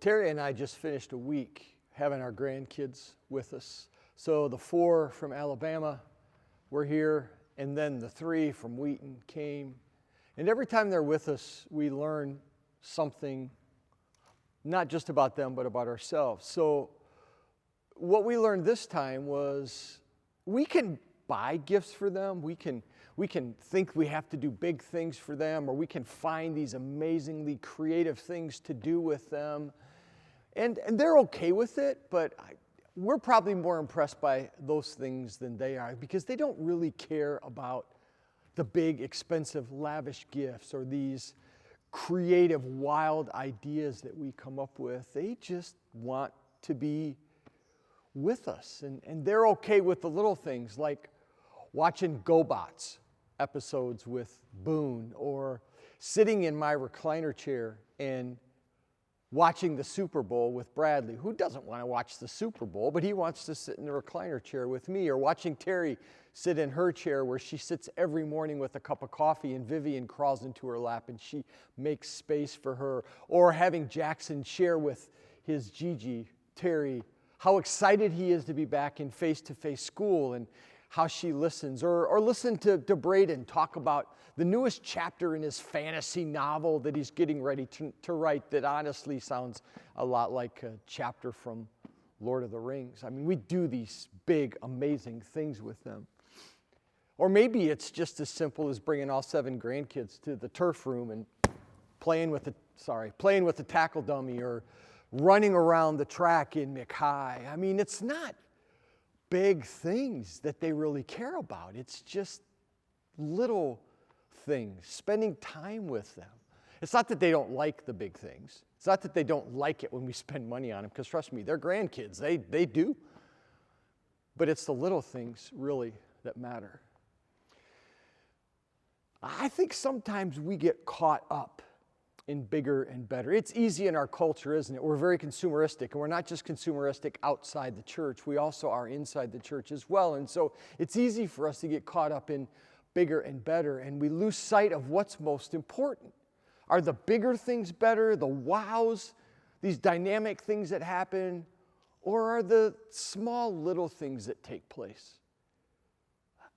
Terry and I just finished a week having our grandkids with us. So the 4 from Alabama were here, and then the 3 from Wheaton came. And every time they're with us, we learn something, not just about them, but about ourselves. So what we learned this time was we can buy gifts for them. We can think we have to do big things for them, or we can find these amazingly creative things to do with them. And they're okay with it, but we're probably more impressed by those things than they are, because they don't really care about the big, expensive, lavish gifts or these creative, wild ideas that we come up with. They just want to be with us. And they're okay with the little things like watching GoBots episodes with Boone, or sitting in my recliner chair and watching the Super Bowl with Bradley. Who doesn't want to watch the Super Bowl, but he wants to sit in the recliner chair with me, or watching Terry sit in her chair where she sits every morning with a cup of coffee and Vivian crawls into her lap and she makes space for her, or having Jackson share with his Gigi, Terry, how excited he is to be back in face-to-face school and how she listens, or listen to Braden talk about the newest chapter in his fantasy novel that he's getting ready to write that honestly sounds a lot like a chapter from Lord of the Rings. I mean, we do these big, amazing things with them. Or maybe it's just as simple as bringing all 7 grandkids to the turf room and playing with the tackle dummy, or running around the track in McHigh. I mean, it's not big things that they really care about. It's just little things, spending time with them. It's not that they don't like the big things. It's not that they don't like it when we spend money on them, because trust me, they're grandkids. They do. But it's the little things really that matter. I think sometimes we get caught up in bigger and better. It's easy in our culture, isn't it? We're very consumeristic, and we're not just consumeristic outside the church. We also are inside the church as well. And so it's easy for us to get caught up in bigger and better, and we lose sight of what's most important. Are the bigger things better, the wows, these dynamic things that happen, or are the small little things that take place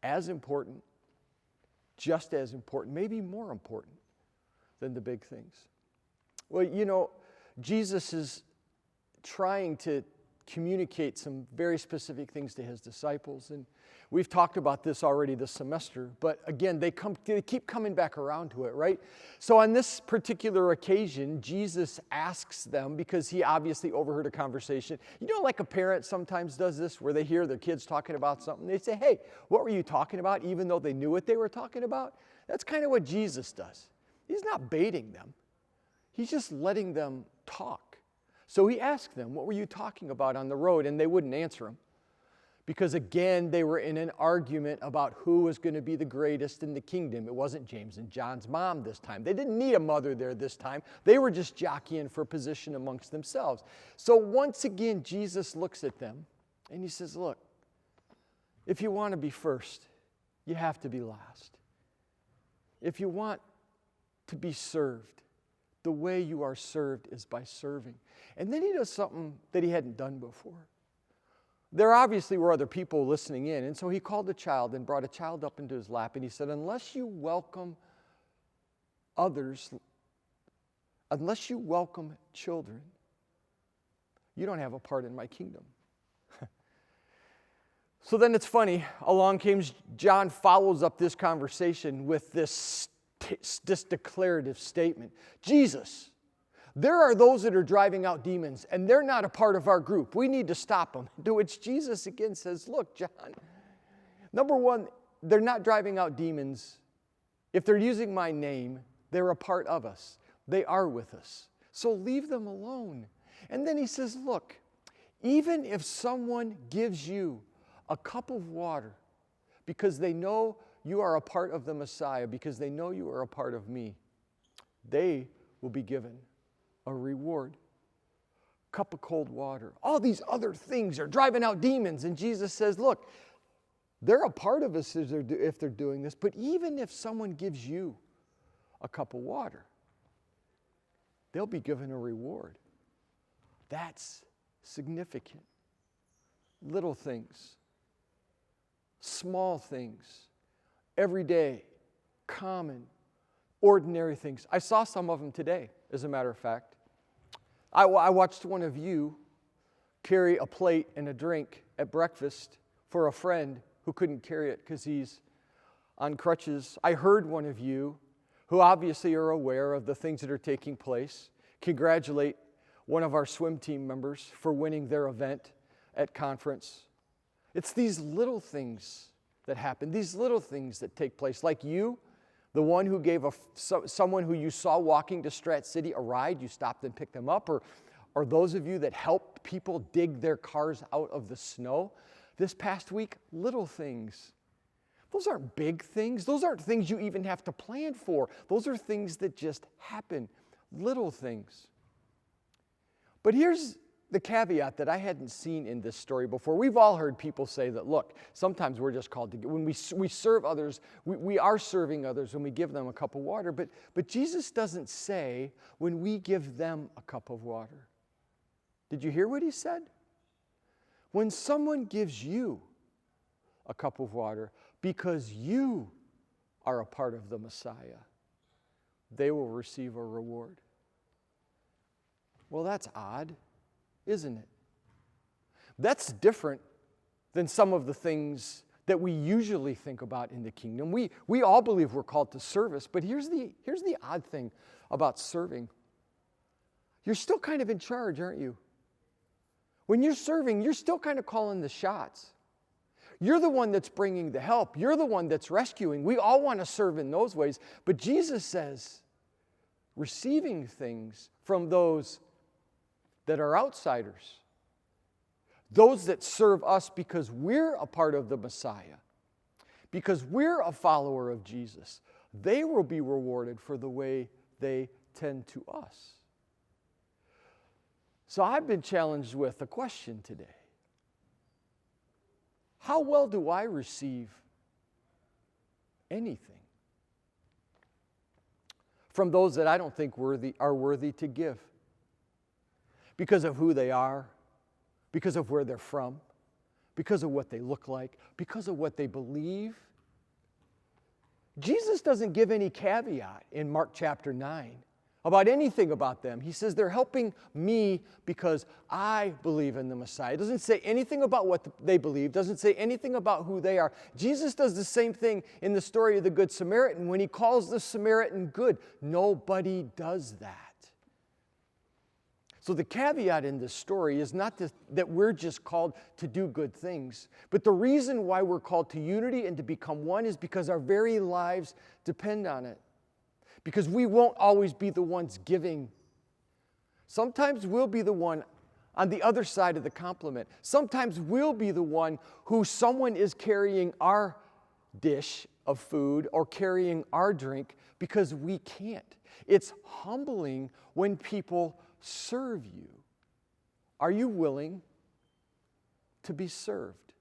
as important, just as important, maybe more important than the big things? Well, you know, Jesus is trying to communicate some very specific things to his disciples, and we've talked about this already this semester, but again, they keep coming back around to it, right? So on this particular occasion, Jesus asks them, because he obviously overheard a conversation. You know, like a parent sometimes does this, where they hear their kids talking about something. They say, hey, what were you talking about? Even though they knew what they were talking about. That's kind of what Jesus does. He's not baiting them. He's just letting them talk. So he asked them, what were you talking about on the road? And they wouldn't answer him. Because again, they were in an argument about who was going to be the greatest in the kingdom. It wasn't James and John's mom this time. They didn't need a mother there this time. They were just jockeying for position amongst themselves. So once again, Jesus looks at them and he says, look, if you want to be first, you have to be last. If you want to be served, the way you are served is by serving. And then he does something that he hadn't done before. There obviously were other people listening in, and so he called a child and brought a child up into his lap, and he said, unless you welcome others, unless you welcome children, you don't have a part in my kingdom. So then it's funny, along came John, follows up this conversation with this declarative statement. Jesus, there are those that are driving out demons, and they're not a part of our group. We need to stop them. To which Jesus again says, look, John, number one, they're not driving out demons. If they're using my name, they're a part of us. They are with us. So leave them alone. And then he says, look, even if someone gives you a cup of water because they know you are a part of the Messiah, because they know you are a part of me, they will be given a reward. Cup of cold water. All these other things are driving out demons. And Jesus says, look, they're a part of us if they're doing this, but even if someone gives you a cup of water, they'll be given a reward. That's significant. Little things, small things, everyday, common, ordinary things. I saw some of them today, as a matter of fact. I watched one of you carry a plate and a drink at breakfast for a friend who couldn't carry it because he's on crutches. I heard one of you, who obviously are aware of the things that are taking place, congratulate one of our swim team members for winning their event at conference. It's these little things that happen, these little things that take place. Like you, the one who gave someone who you saw walking to Strat City a ride, you stopped and picked them up, or those of you that helped people dig their cars out of the snow. This past week, little things. Those aren't big things. Those aren't things you even have to plan for. Those are things that just happen, little things. But here's the caveat that I hadn't seen in this story before. We've all heard people say that, look, sometimes we're just called to give. When we serve others, we are serving others when we give them a cup of water. But Jesus doesn't say when we give them a cup of water. Did you hear what he said? When someone gives you a cup of water because you are a part of the Messiah, they will receive a reward. Well, that's odd, isn't it? That's different than some of the things that we usually think about in the kingdom. We all believe we're called to service, but here's the odd thing about serving. You're still kind of in charge, aren't you? When you're serving, you're still kind of calling the shots. You're the one that's bringing the help. You're the one that's rescuing. We all want to serve in those ways, but Jesus says, receiving things from those that are outsiders, those that serve us because we're a part of the Messiah, because we're a follower of Jesus, they will be rewarded for the way they tend to us. So I've been challenged with a question today. How well do I receive anything from those that I don't think are worthy to give? Because of who they are, because of where they're from, because of what they look like, because of what they believe. Jesus doesn't give any caveat in Mark chapter 9 about anything about them. He says they're helping me because I believe in the Messiah. It doesn't say anything about what they believe, doesn't say anything about who they are. Jesus does the same thing in the story of the Good Samaritan when he calls the Samaritan good. Nobody does that. So the caveat in this story is not that we're just called to do good things, but the reason why we're called to unity and to become one is because our very lives depend on it. Because we won't always be the ones giving. Sometimes we'll be the one on the other side of the compliment. Sometimes we'll be the one who someone is carrying our dish of food or carrying our drink because we can't. It's humbling when people serve you. Are you willing to be served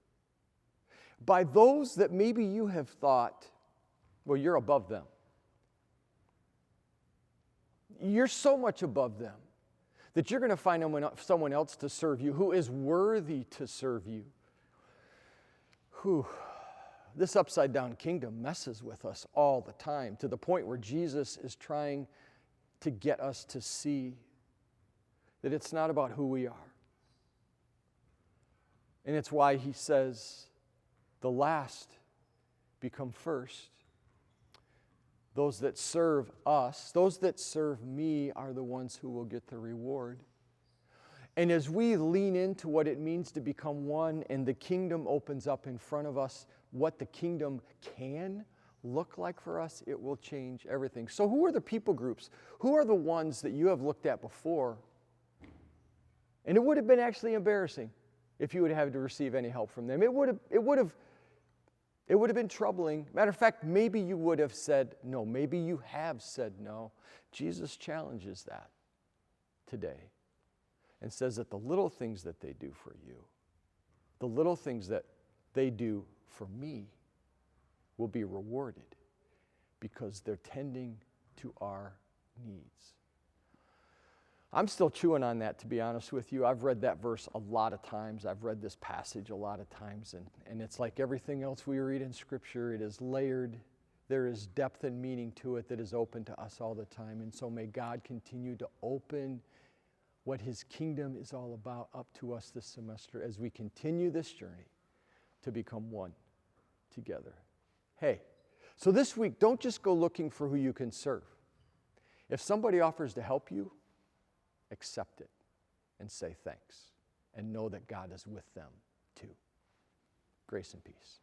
by those that maybe you have thought, well, you're above them? You're so much above them that you're going to find someone else to serve you who is worthy to serve you. This upside-down kingdom messes with us all the time to the point where Jesus is trying to get us to see that it's not about who we are. And it's why he says, the last become first. Those that serve us, those that serve me are the ones who will get the reward. And as we lean into what it means to become one and the kingdom opens up in front of us, what the kingdom can look like for us, it will change everything. So who are the people groups? Who are the ones that you have looked at before? And it would have been actually embarrassing if you would have had to receive any help from them. It would have been troubling. Matter of fact, maybe you would have said no. Maybe you have said no. Jesus challenges that today and says that the little things that they do for you, the little things that they do for me will be rewarded because they're tending to our needs. I'm still chewing on that, to be honest with you. I've read that verse a lot of times. I've read this passage a lot of times, and it's like everything else we read in Scripture. It is layered. There is depth and meaning to it that is open to us all the time. And so may God continue to open what His kingdom is all about up to us this semester as we continue this journey to become one together. Hey, so this week, don't just go looking for who you can serve. If somebody offers to help you, accept it and say thanks and know that God is with them too. Grace and peace.